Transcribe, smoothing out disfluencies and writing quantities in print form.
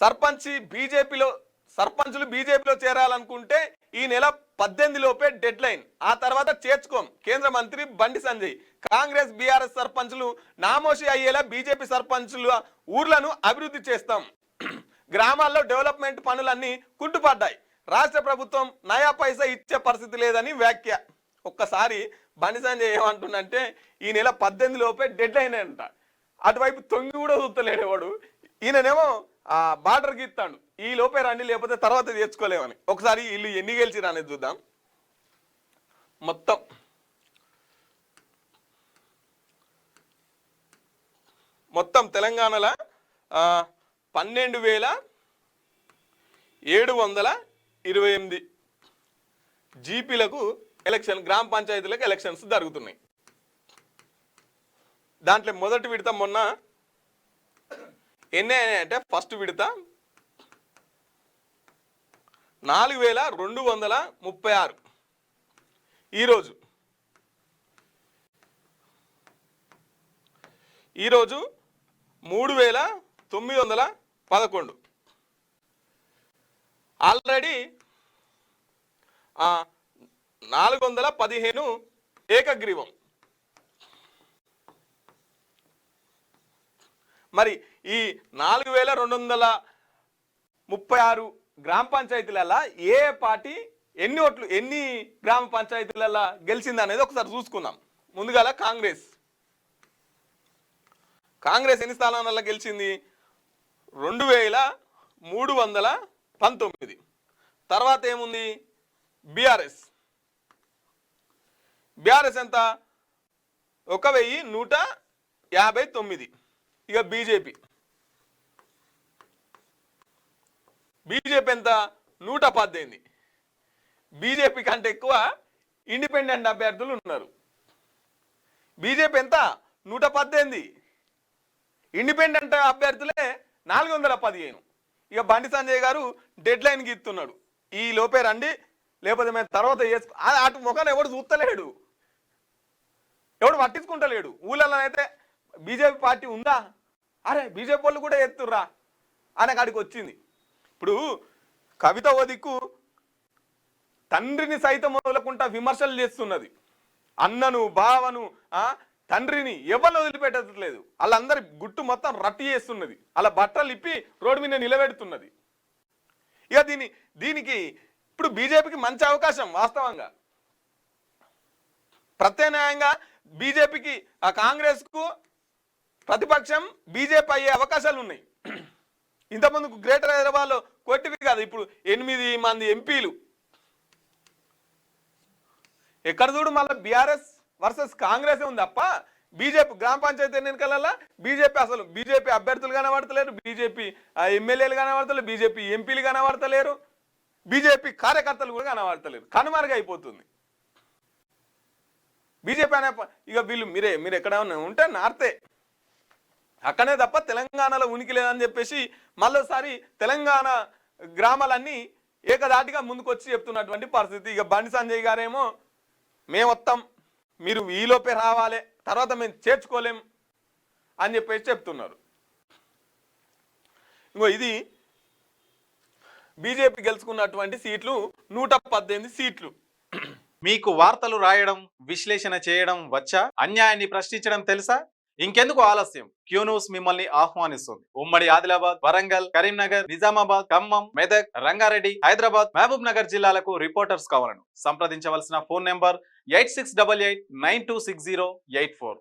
సర్పంచ్ బీజేపీలో సర్పంచులు బీజేపీలో చేరాలనుకుంటే ఈ నెల 18 లోపే డెడ్ లైన్, ఆ తర్వాత చేర్చుకోం కేంద్ర మంత్రి బండి సంజయ్. కాంగ్రెస్ బీఆర్ఎస్ సర్పంచులు నామోషి అయ్యేలా బీజేపీ సర్పంచుల ఊర్లను అభివృద్ధి చేస్తాం. గ్రామాల్లో డెవలప్మెంట్ పనులన్నీ కుంటుపడ్డాయి. రాష్ట్ర ప్రభుత్వం నయా పైసా ఇచ్చే పరిస్థితి లేదని వ్యాఖ్య. ఒక్కసారి బండి సంజయ్ ఏమంటుండంటే ఈ నెల 18 లోపే డెడ్ లైన్ అంట. అటువైపు తొంగి కూడా చూస్తలేడు వాడు. ఈయననేమో బార్డర్ గీస్తాడు, ఈ లోపే రండి లేకపోతే తర్వాత తెచ్చుకోలేమని. ఒకసారి వీళ్ళు ఎన్ని గెలిచిరా అనేది చూద్దాం. మొత్తం తెలంగాణలో 12,728 జీపీలకు ఎలక్షన్, గ్రామ పంచాయతీలకు ఎలక్షన్స్ జరుగుతున్నాయి. దాంట్లో మొదటి విడత మొన్న ఎన్ని అంటే ఫస్ట్ విడత 4,236. ఈరోజు 3,911. ఆల్రెడీ 415 ఏకగ్రీవం. మరి ఈ 4,236 గ్రామ పంచాయతీలలో ఏ పార్టీ ఎన్ని గ్రామ పంచాయతీలలో గెలిచింది అనేది ఒకసారి చూసుకుందాం. ముందుగా కాంగ్రెస్ ఎన్ని స్థానాలలో గెలిచింది? 2,319. తర్వాత ఏముంది? బీఆర్ఎస్ ఎంత? 1,159. ఇక బీజేపీ ఎంత? 118. బీజేపీ కంటే ఎక్కువ ఇండిపెండెంట్ అభ్యర్థులు ఉన్నారు. బీజేపీ ఎంత? 118. ఇండిపెండెంట్ అభ్యర్థులే 415. ఇక బండి సంజయ్ గారు డెడ్ లైన్ గీస్తున్నాడు, ఈ లోపే రండి లేకపోతే మేము తర్వాత అటు ముఖాన్ని ఎవడు చూస్తలేడు, ఎవడు పట్టించుకుంటలేడు. ఊళ్ళలో అయితే బీజేపీ పార్టీ ఉందా, అరే బీజేపీ వాళ్ళు కూడా ఎత్తుర్రా అనే కాడికి వచ్చింది. ఇప్పుడు కవిత ఓ దిక్కు తండ్రిని సైతం వదలకుండా విమర్శలు చేస్తున్నది. అన్నను, బావను, తండ్రిని ఎవరు వదిలిపెట్టట్లేదు. వాళ్ళందరి గుట్టు మొత్తం రట్టి చేస్తున్నది. అలా బట్టలు ఇప్పి రోడ్డు మీద నిలబెడుతున్నది. ఇక దీనికి ఇప్పుడు బీజేపీకి మంచి అవకాశం. వాస్తవంగా ప్రత్యామ్నాయంగా బీజేపీకి కాంగ్రెస్కు ప్రతిపక్షం బీజేపీ అయ్యే అవకాశాలు ఉన్నాయి. ఇంతకుముందు గ్రేటర్ హైదరాబాద్లో కొట్టివి కాదు, ఇప్పుడు 8 మంది ఎంపీలు. ఎక్కడ చూడు మళ్ళీ బీఆర్ఎస్ వర్సెస్ కాంగ్రెస్ ఉంది తప్ప బీజేపీ గ్రామ పంచాయతీ ఎన్నికలలో బీజేపీ అభ్యర్థులు కనబడతలేరు, బీజేపీ ఎమ్మెల్యేలు కనబడతలేరు, బీజేపీ ఎంపీలు కనబడతలేరు, బీజేపీ కార్యకర్తలు కూడా కనబడతలేరు. కనుమరుగైపోతుంది బీజేపీ అనే. ఇక వీళ్ళు మీరు ఎక్కడ ఉంటే నార్తే అక్కడే తప్ప తెలంగాణలో ఉనికి లేదని చెప్పేసి మళ్ళీసారి తెలంగాణ గ్రామాలన్నీ ఏకదాటిగా ముందుకొచ్చి చెప్తున్నటువంటి పరిస్థితి. ఇక బండి సంజయ్ గారేమో మేము వస్తాం, మీరు ఈలోపే రావాలి, తర్వాత మేము చేర్చుకోలేం అని చెప్పేసి చెప్తున్నారు. ఇంకో ఇది బీజేపీ గెలుచుకున్నటువంటి సీట్లు 118 సీట్లు. మీకు వార్తలు రాయడం, విశ్లేషణ చేయడం వచ్చా? అన్యాయాన్ని ప్రశ్నించడం తెలుసా? ఇంకెందుకు ఆలస్యం? క్యూ న్యూస్ మిమ్మల్ని ఆహ్వానిస్తుంది. ఉమ్మడి ఆదిలాబాద్, వరంగల్, కరీంనగర్, నిజామాబాద్, ఖమ్మం, మెదక్, రంగారెడ్డి, హైదరాబాద్, మహబూబ్ నగర్ జిల్లాలకు రిపోర్టర్స్ కావాలను సంప్రదించవలసిన ఫోన్ నెంబర్ 8688926084.